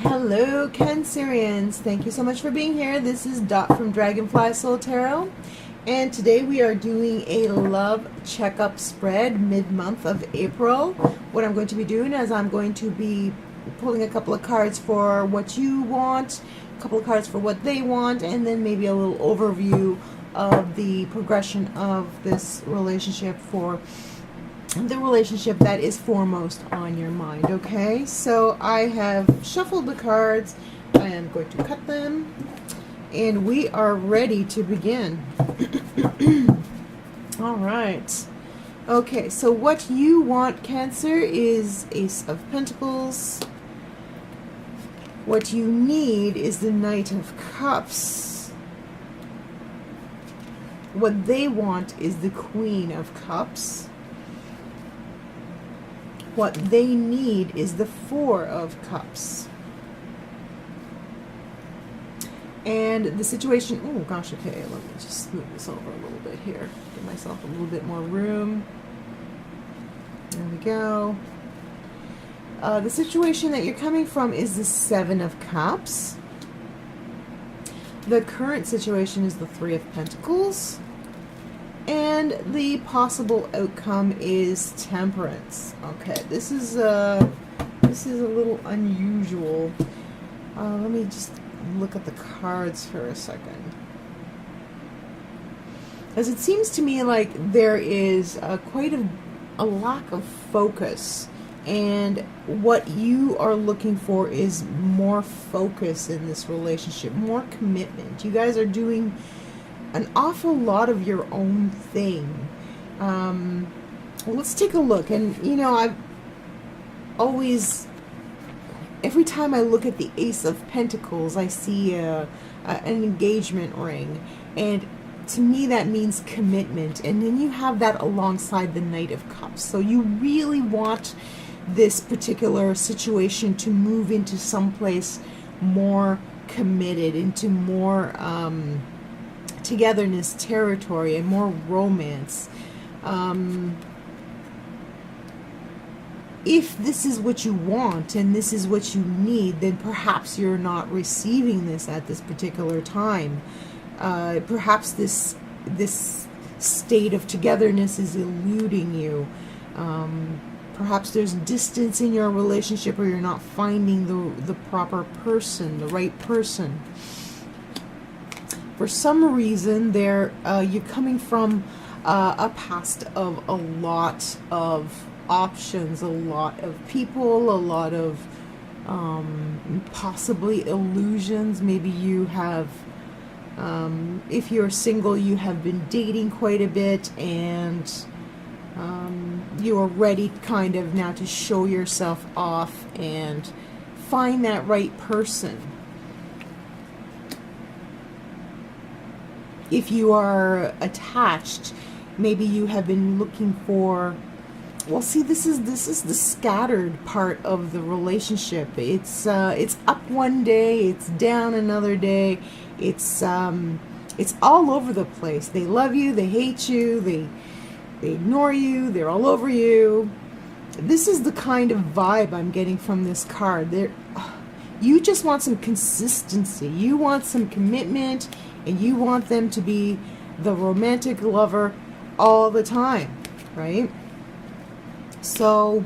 Hello, Cancerians. Thank you so much for being here. This is Dot from dragonflysoultarot, and today we are doing a love checkup spread mid-month of April. What I'm going to be doing is I'm going to be pulling a couple of cards for what you want, a couple of cards for what they want, and then maybe a little overview of the progression of this relationship for the relationship that is foremost on your mind. Okay, so I have shuffled the cards. I am going to cut them, and we are ready to begin. All right. Okay, so what you want, Cancer, is Ace of Pentacles. What you need is the Knight of Cups. What they want is the Queen of Cups. What they need is the Four of Cups. And the situation, oh gosh, okay, let me just move this over a little bit here. Give myself a little bit more room. There we go. The situation that you're coming from is the Seven of Cups. The current situation is the Three of Pentacles. And the possible outcome is Temperance. Okay, this is a little unusual. Let me just look at the cards for a second, as it seems to me like there is quite a lack of focus, and what you are looking for is more focus in this relationship, more commitment. You guys are doing an awful lot of your own thing. Let's take a look. And you know, I've always, every time I look at the Ace of Pentacles, I see an engagement ring, and to me that means commitment. And then you have that alongside the Knight of Cups, so you really want this particular situation to move into someplace more committed, into more togetherness territory and more romance. If this is what you want and this is what you need, then perhaps you're not receiving this at this particular time. Perhaps this state of togetherness is eluding you. Perhaps there's distance in your relationship, or you're not finding the proper person, the right person. For some reason, you're coming from a past of a lot of options, a lot of people, a lot of possibly illusions. Maybe you have, if you're single, you have been dating quite a bit, and you are ready kind of now to show yourself off and find that right person. If you are attached, maybe you have been looking for, well, see, this is the scattered part of the relationship. It's up one day, it's down another day. It's all over the place. They love you, they hate you, they ignore you, they're all over you. This is the kind of vibe I'm getting from this card. You just want some consistency. You want some commitment. And you want them to be the romantic lover all the time, right? So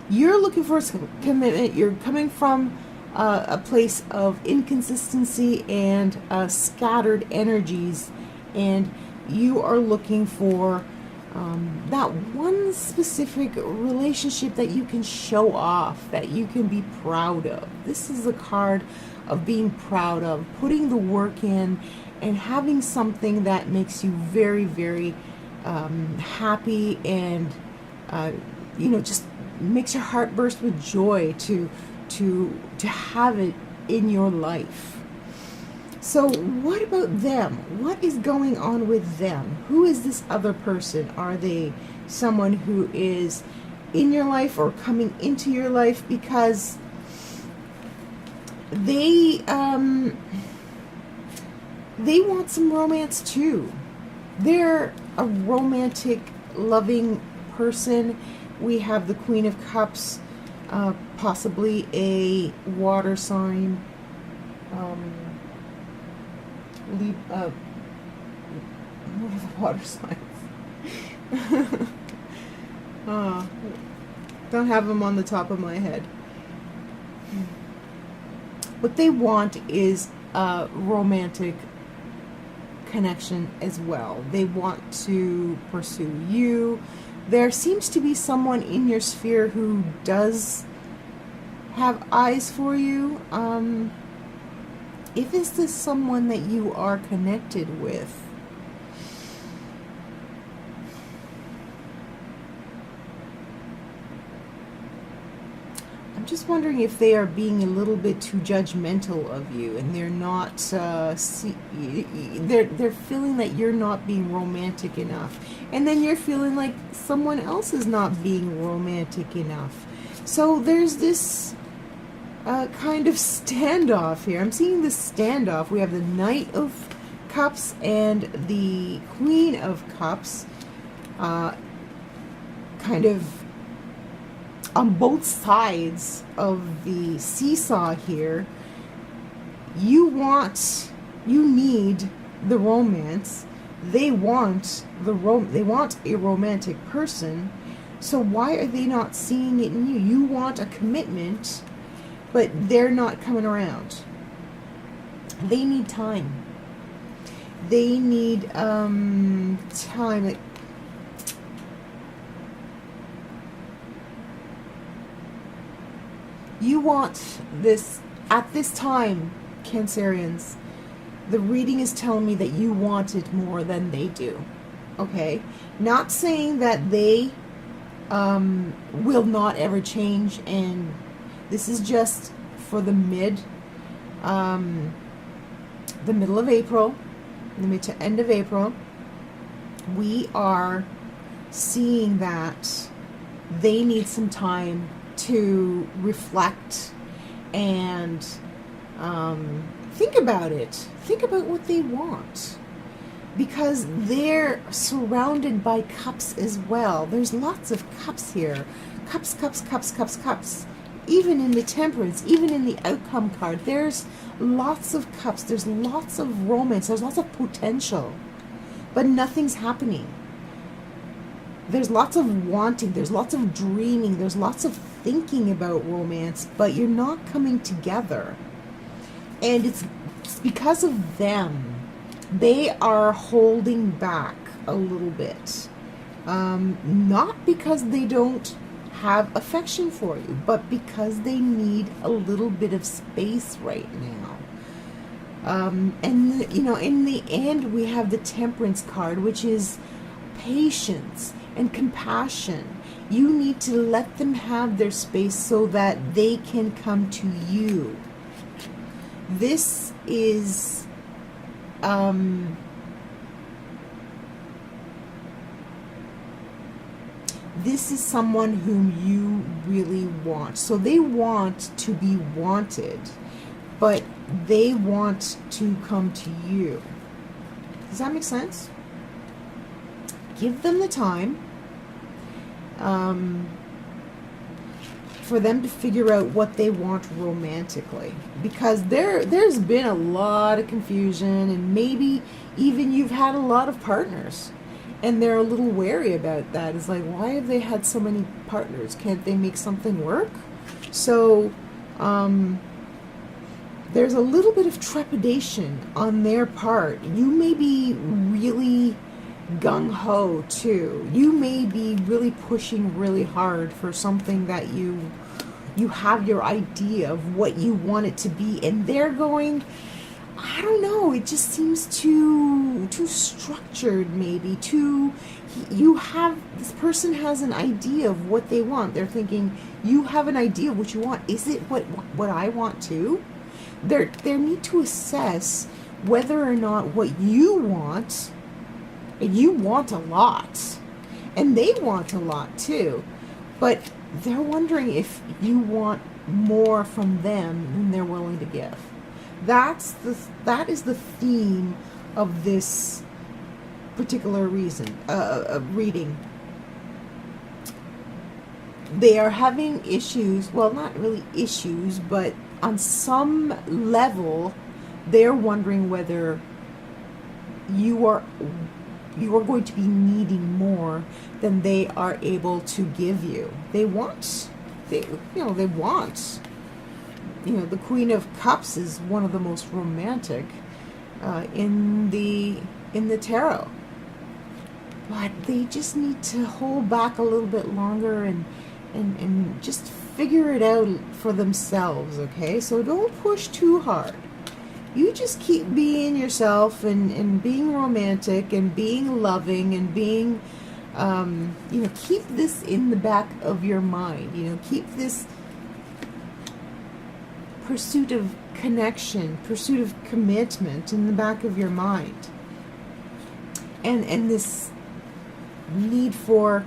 you're looking for some commitment. You're coming from a place of inconsistency and scattered energies, and you are looking for that one specific relationship that you can show off, that you can be proud of. This is a card of being proud of, putting the work in, and having something that makes you very, very happy, and you know, just makes your heart burst with joy to have it in your life. So what about them? What is going on with them? Who is this other person? Are they someone who is in your life or coming into your life? Because they want some romance too. They're a romantic, loving person. We have the Queen of Cups possibly a water sign. What are the water signs? Oh, don't have them on the top of my head. What they want is a romantic connection as well. They want to pursue you. There seems to be someone in your sphere who does have eyes for you. If is this someone that you are connected with? I'm just wondering if they are being a little bit too judgmental of you, and they're not. They're feeling that you're not being romantic enough, and then you're feeling like someone else is not being romantic enough. So there's this kind of standoff here. I'm seeing this standoff. We have the Knight of Cups and the Queen of Cups, kind of on both sides of the seesaw here. You need the romance. They want they want a romantic person. So why are they not seeing it in you? You want a commitment, but they're not coming around. They need time. They need time. Like, you want this at this time, Cancerians. The reading is telling me that you want it more than they do. Okay? Not saying that they will not ever change, and this is just for the middle of April, the mid to end of April. We are seeing that they need some time to reflect and think about it. Think about what they want, because they're surrounded by cups as well. There's lots of cups here. Cups, cups, cups, cups, cups. Even in the Temperance, even in the outcome card, there's lots of cups. There's lots of romance. There's lots of potential, but nothing's happening. There's lots of wanting. There's lots of dreaming. There's lots of thinking about romance, but you're not coming together. And it's because of them. They are holding back a little bit. Not because they don't have affection for you, but because they need a little bit of space right now. And, you know, in the end, we have the Temperance card, which is patience and compassion. You need to let them have their space so that they can come to you. This is this is someone whom you really want. So they want to be wanted, but they want to come to you. Does that make sense? Give them the time for them to figure out what they want romantically, because there's been a lot of confusion, and maybe even you've had a lot of partners and they're a little wary about that. It's like, why have they had so many partners? Can't they make something work? So there's a little bit of trepidation on their part. You may be really gung-ho too. You may be really pushing really hard for something that you have your idea of what you want it to be, and they're going, I don't know, it just seems too structured, maybe too. This person has an idea of what they want. They're thinking, you have an idea of what you want. Is it what I want too? They need to assess whether or not what you want. And you want a lot, and they want a lot too, but they're wondering if you want more from them than they're willing to give. That is the theme of this particular reading. they are having issues. Well, not really issues, but on some level, they're wondering whether you are going to be needing more than they are able to give you. They want, they want. The Queen of Cups is one of the most romantic in the tarot, but they just need to hold back a little bit longer and just figure it out for themselves. Okay, so don't push too hard. You just keep being yourself and being romantic and being loving and being, keep this in the back of your mind. Keep this pursuit of connection, pursuit of commitment in the back of your mind. And this need for,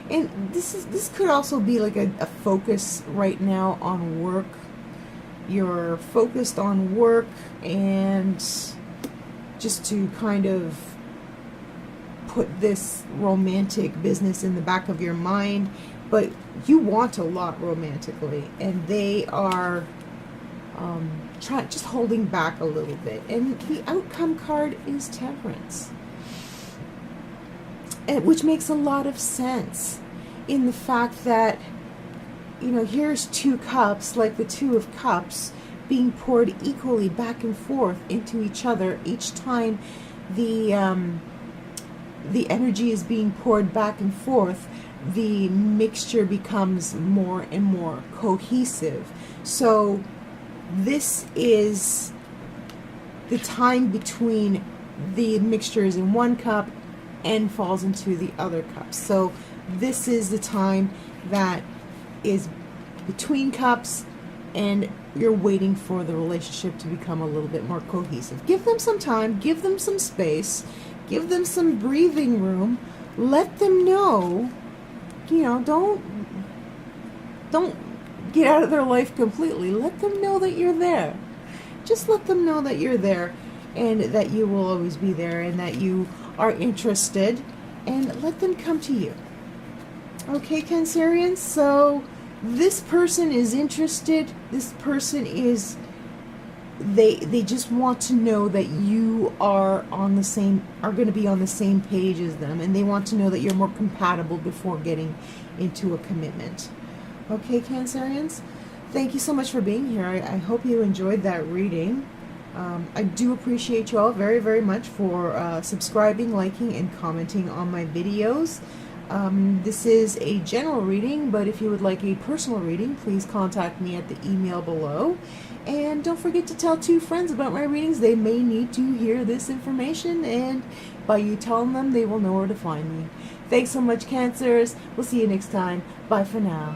and this could also be like a focus right now on work. You're focused on work and just to kind of put this romantic business in the back of your mind, but you want a lot romantically, and they are just holding back a little bit. And the outcome card is Temperance, which makes a lot of sense in the fact that, here's 2 cups, like the 2 of Cups, being poured equally back and forth into each other. Each time the energy is being poured back and forth, the mixture becomes more and more cohesive. So this is the time between the mixtures in one cup and falls into the other cup. So this is the time that is between cups, and you're waiting for the relationship to become a little bit more cohesive. Give them some time, give them some space, give them some breathing room. Let them know, don't get out of their life completely. Let them know that you're there. Just let them know that you're there, and that you will always be there, and that you are interested, and let them come to you. Okay, Cancerians, so this person is interested. This person is, they just want to know that you are going to be on the same page as them, and they want to know that you're more compatible before getting into a commitment. Okay, Cancerians, thank you so much for being here. I hope you enjoyed that reading. I do appreciate you all very, very much for subscribing, liking, and commenting on my videos. This is a general reading, but if you would like a personal reading, please contact me at the email below. And don't forget to tell 2 friends about my readings. They may need to hear this information, and by you telling them, they will know where to find me. Thanks so much, Cancers. We'll see you next time. Bye for now.